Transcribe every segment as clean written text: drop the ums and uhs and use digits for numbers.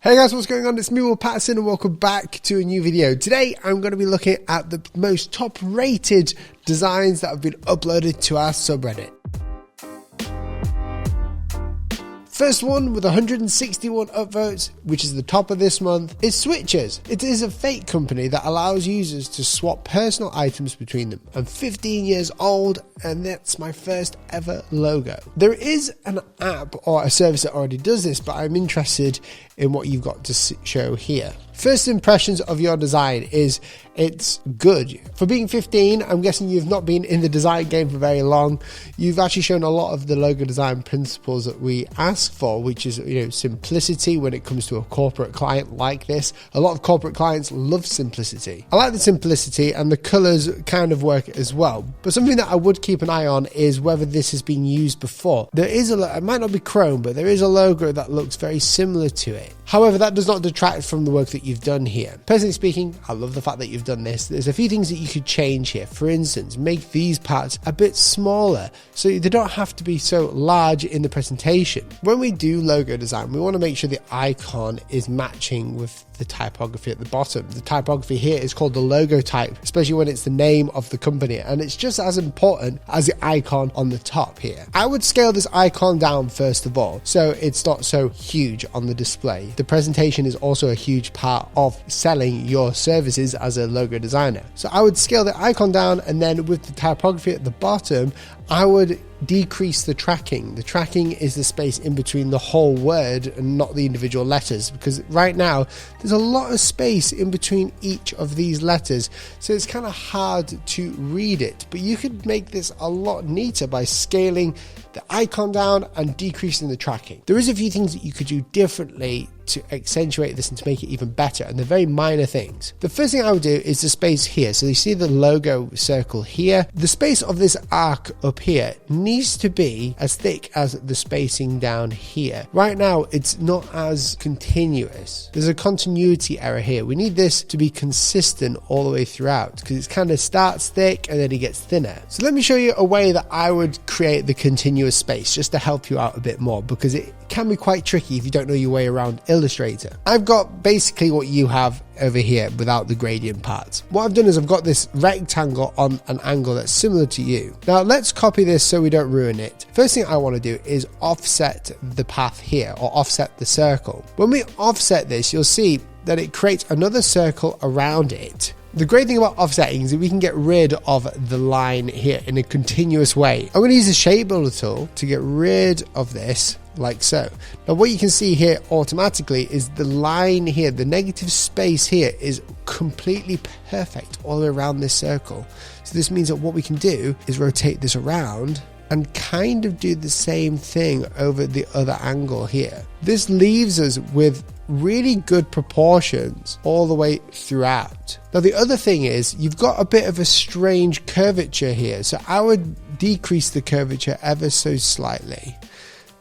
Hey guys, what's going on? It's me, Paterson, and welcome back to a new video. Today, I'm going to be looking at the most top-rated designs that have been uploaded to our subreddit. First one with 161 upvotes, which is the top of this month, is Switchers. It is a fake company that allows users to swap personal items between them. I'm 15 years old, and that's my first ever logo. There is an app or a service that already does this, but I'm interested in what you've got to show here. First impressions of your design is it's good. For being 15, I'm guessing you've not been in the design game for very long. You've actually shown a lot of the logo design principles that we ask for, which is, simplicity when it comes to a corporate client like this. A lot of corporate clients love simplicity. I like the simplicity, and the colors kind of work as well. But something that I would keep an eye on is whether this has been used before. There is it might not be Chrome, but there is a logo that looks very similar to it. However, that does not detract from the work that you've done here. Personally speaking, I love the fact that you've done this. There's a few things that you could change here. For instance, make these parts a bit smaller so they don't have to be so large in the presentation. When we do logo design, we want to make sure the icon is matching with the typography at the bottom. The typography here is called the logo type, especially when it's the name of the company, and it's just as important as the icon on the top here. I would scale this icon down first of all, so it's not so huge on the display. The presentation is also a huge part of selling your services as a logo designer. So I would scale the icon down, and then with the typography at the bottom, I would decrease the tracking. The tracking is the space in between the whole word and not the individual letters, because right now there's a lot of space in between each of these letters, so it's kind of hard to read it. But you could make this a lot neater by scaling the icon down and decreasing the tracking. There is a few things that you could do differently to accentuate this and to make it even better, and they're very minor things. The first thing I would do is the space here. So you see the logo circle here. The space of this arc up here needs to be as thick as the spacing down here. Right now, it's not as continuous. There's a continuity error here. We need this to be consistent all the way throughout, because it kind of starts thick and then it gets thinner. So let me show you a way that I would create the continuous space just to help you out a bit more, because it can be quite tricky if you don't know your way around Illustrator. I've got basically what you have over here without the gradient parts. What I've done is I've got this rectangle on an angle that's similar to you. Now let's copy this so we don't ruin it. First thing I want to do is offset the path here, or offset the circle. When we offset this, you'll see that it creates another circle around it. The great thing about offsetting is that we can get rid of the line here in a continuous way. I'm going to use the shape builder tool to get rid of this, like so. Now what you can see here automatically is the line here, the negative space here is completely perfect all around this circle. So this means that what we can do is rotate this around and kind of do the same thing over the other angle here. This leaves us with really good proportions all the way throughout. Now the other thing is you've got a bit of a strange curvature here, so I would decrease the curvature ever so slightly.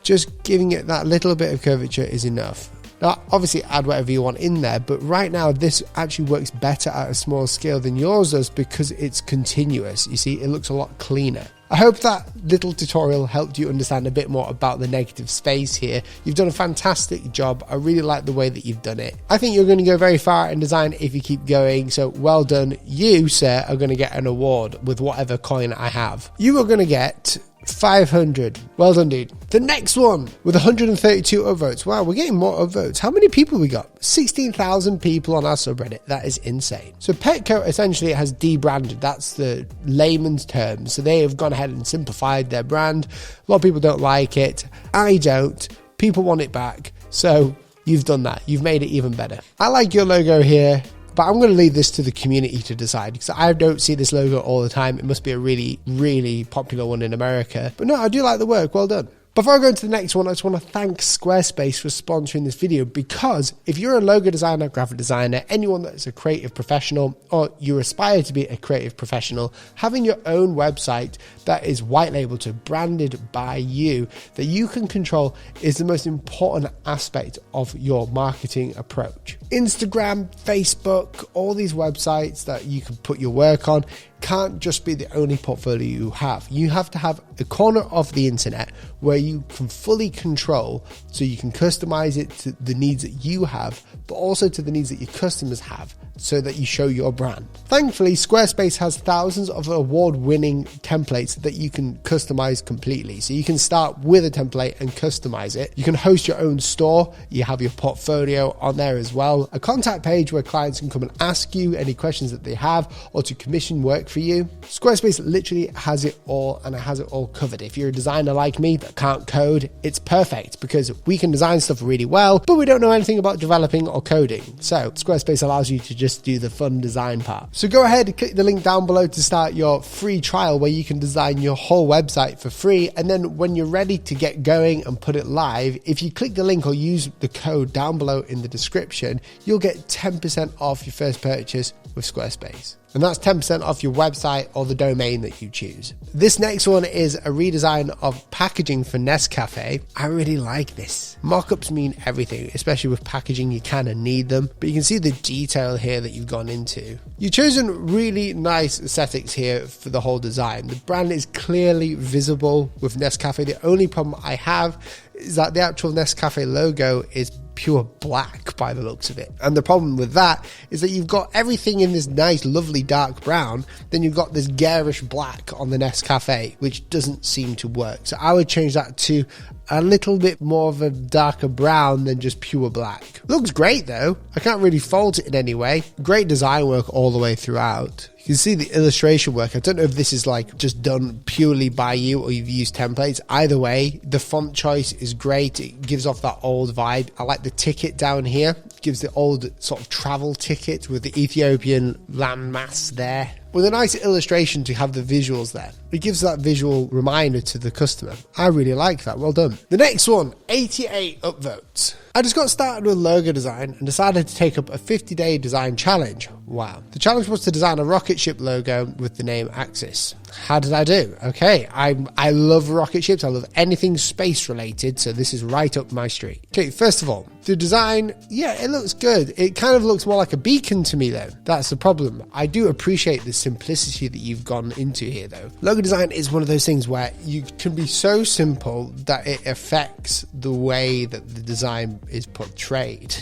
Just giving it that little bit of curvature is enough. Now obviously add whatever you want in there, but right now this actually works better at a small scale than yours does because it's continuous. You see, it looks a lot cleaner. I hope that little tutorial helped you understand a bit more about the negative space here. You've done a fantastic job. I really like the way that you've done it. I think you're going to go very far in design if you keep going, so well done. You, sir, are going to get an award with whatever coin I have. You are going to get 500. Well done, dude. The next one with 132 upvotes. Wow, we're getting more upvotes. How many people we got? 16,000 people on our subreddit. That is insane. So Petco essentially has debranded. That's the layman's term. So they have gone ahead and simplified their brand. A lot of people don't like it. I don't. People want it back. So you've done that. You've made it even better. I like your logo here, but I'm going to leave this to the community to decide, because I don't see this logo all the time. It must be a really, really popular one in America. But no, I do like the work. Well done. Before I go into the next one, I just want to thank Squarespace for sponsoring this video, because if you're a logo designer, graphic designer, anyone that's a creative professional, or you aspire to be a creative professional, having your own website that is white labeled, to branded by you, that you can control, is the most important aspect of your marketing approach. Instagram, Facebook, all these websites that you can put your work on, can't just be the only portfolio you have. You have to have a corner of the internet where you can fully control, so you can customize it to the needs that you have, but also to the needs that your customers have, so that you show your brand. Thankfully, Squarespace has thousands of award-winning templates that you can customize completely. So you can start with a template and customize it. You can host your own store. You have your portfolio on there as well. A contact page where clients can come and ask you any questions that they have, or to commission work for you. Squarespace literally has it all, and it has it all covered. If you're a designer like me that can't code, it's perfect, because we can design stuff really well, but we don't know anything about developing or coding. So Squarespace allows you to just do the fun design part. So go ahead and click the link down below to start your free trial, where you can design your whole website for free. And then when you're ready to get going and put it live, if you click the link or use the code down below in the description, you'll get 10% off your first purchase with Squarespace. And that's 10% off your website or the domain that you choose. This next one is a redesign of packaging for Nescafe. I really like this. Mockups mean everything, especially with packaging. You kind of need them, but you can see the detail here that you've gone into. You've chosen really nice aesthetics here for the whole design. The brand is clearly visible with Nescafe. The only problem I have is that the actual Nescafe logo is pure black by the looks of it. And the problem with that is that you've got everything in this nice, lovely dark brown, then you've got this garish black on the Nescafe, which doesn't seem to work. So I would change that to a little bit more of a darker brown than just pure black. Looks great though. I can't really fault it in any way. Great design work all the way throughout. You can see the illustration work. I don't know if this is like just done purely by you or you've used templates. Either way, the font choice is great. It gives off that old vibe. I like the ticket down here. It gives the old sort of travel ticket with the Ethiopian landmass there, with a nice illustration to have the visuals there. It gives that visual reminder to the customer. I really like that. Well done. The next one, 88 upvotes. I just got started with logo design and decided to take up a 50-day design challenge. Wow. The challenge was to design a rocket ship logo with the name Axis. How did I do? Okay, I love rocket ships. I love anything space related, so this is right up my street. Okay, first of all, the design, yeah, it looks good. It kind of looks more like a beacon to me though. That's the problem. I do appreciate the simplicity that you've gone into here though. Logo design is one of those things where you can be so simple that it affects the way that the design is portrayed.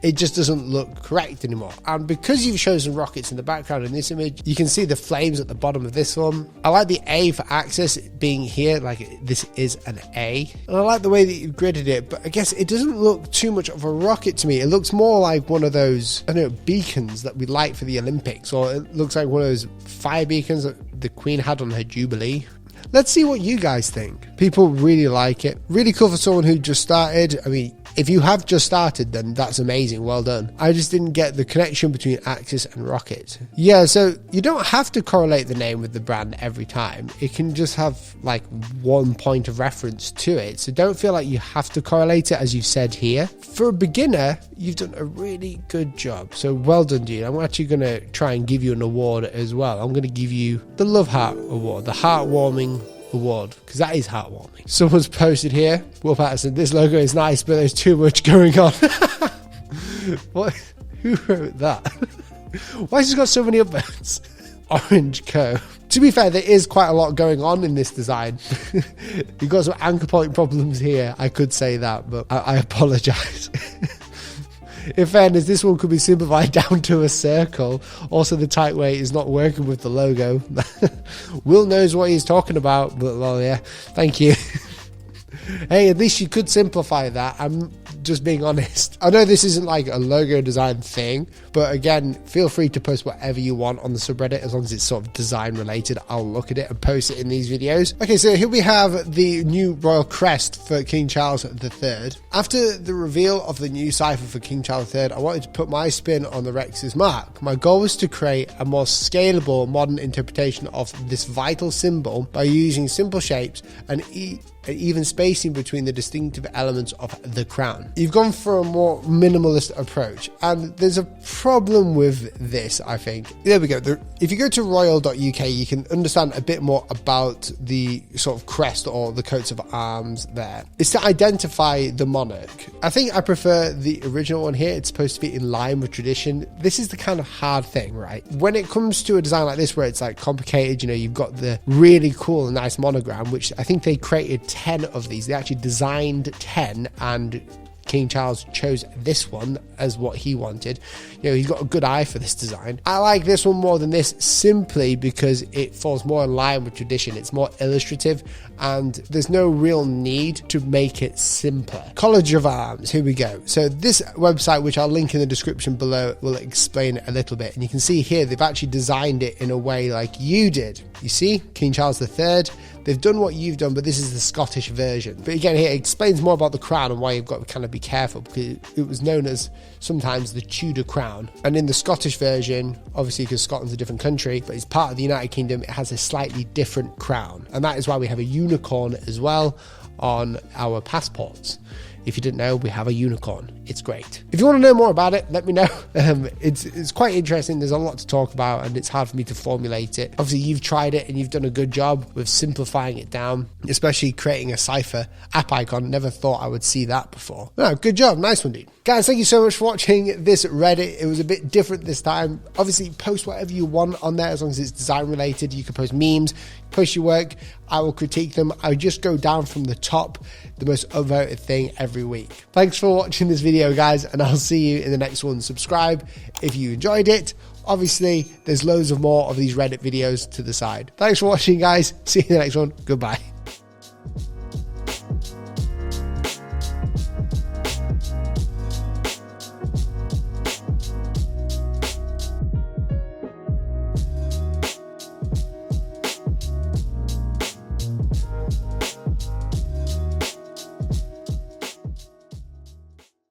It just doesn't look correct anymore. And because you've chosen rockets in the background in this image, you can see the flames at the bottom of this one. I like the A for Axis being here, like this is an A. And I like the way that you've gridded it, but I guess it doesn't look too much of a rocket to me. It looks more like one of those, I don't know, beacons that we light for the Olympics, or it looks like one of those fire beacons that the Queen had on her Jubilee. Let's see what you guys think. People really like it. Really cool for someone who just started. I mean, if you have just started, then that's amazing. Well done. I just didn't get the connection between Axis and Rocket. Yeah, so you don't have to correlate the name with the brand every time. It can just have like one point of reference to it. So don't feel like you have to correlate it, as you've said here. For a beginner, you've done a really good job. So well done, dude. I'm actually going to try and give you an award as well. I'm going to give you the Love Heart Award, the Heartwarming Award, because that is heartwarming. Someone's posted here, Will Paterson, this logo is nice, but there's too much going on. What? Who wrote that? Why has it got so many upvotes? Orange Co. To be fair, there is quite a lot going on in this design. You've got some anchor point problems here. I could say that, but I apologize. In fairness, this one could be simplified down to a circle. Also, the tight weight is not working with the logo. Will knows what he's talking about, but well, yeah, thank you. Hey, at least you could simplify that. I'm just being honest. I know this isn't like a logo design thing, but again, feel free to post whatever you want on the subreddit, as long as it's sort of design related. I'll look at it and post it in these videos. Okay, so here we have the new royal crest for King Charles III. After the reveal of the new Cypher for King Charles III, I wanted to put my spin on the Rex's mark. My goal was to create a more scalable modern interpretation of this vital symbol by using simple shapes and even spacing between the distinctive elements of the crown. You've gone for a more minimalist approach, and there's a problem with this, I think. There we go. If you go to royal.uk, you can understand a bit more about the sort of crest or the coats of arms there. It's to identify the monarch. I think I prefer the original one here. It's supposed to be in line with tradition. This is the kind of hard thing, right? When it comes to a design like this, where it's like complicated, you know, you've got the really cool and nice monogram, which I think they created 10 of these. They actually designed 10, and King Charles chose this one as what he wanted. You know, he's got a good eye for this design. I like this one more than this simply because it falls more in line with tradition. It's more illustrative and there's no real need to make it simpler. College of Arms, here we go. So this website, which I'll link in the description below, will explain it a little bit. And you can see here, they've actually designed it in a way like you did. You see, King Charles III, they've done what you've done, but this is the Scottish version. But again, here it explains more about the crown and why you've got to kind of be careful, because it was known as sometimes the Tudor crown. And in the Scottish version, obviously because Scotland's a different country, but it's part of the United Kingdom, it has a slightly different crown. And that is why we have a unicorn as well on our passports. If you didn't know, we have a unicorn. It's great. If you want to know more about it, let me know. It's quite interesting. There's a lot to talk about and it's hard for me to formulate it. Obviously, you've tried it and you've done a good job with simplifying it down, especially creating a Cypher app icon. Never thought I would see that before. No, good job. Nice one, dude. Guys, thank you so much for watching this Reddit. It was a bit different this time. Obviously, post whatever you want on there as long as it's design related. You can post memes, post your work. I will critique them. I would just go down from the top, the most upvoted thing every week. Thanks for watching this video, guys, and I'll see you in the next one. Subscribe if you enjoyed it. Obviously, there's loads of more of these Reddit videos to the side. Thanks for watching, guys. See you in the next one. Goodbye.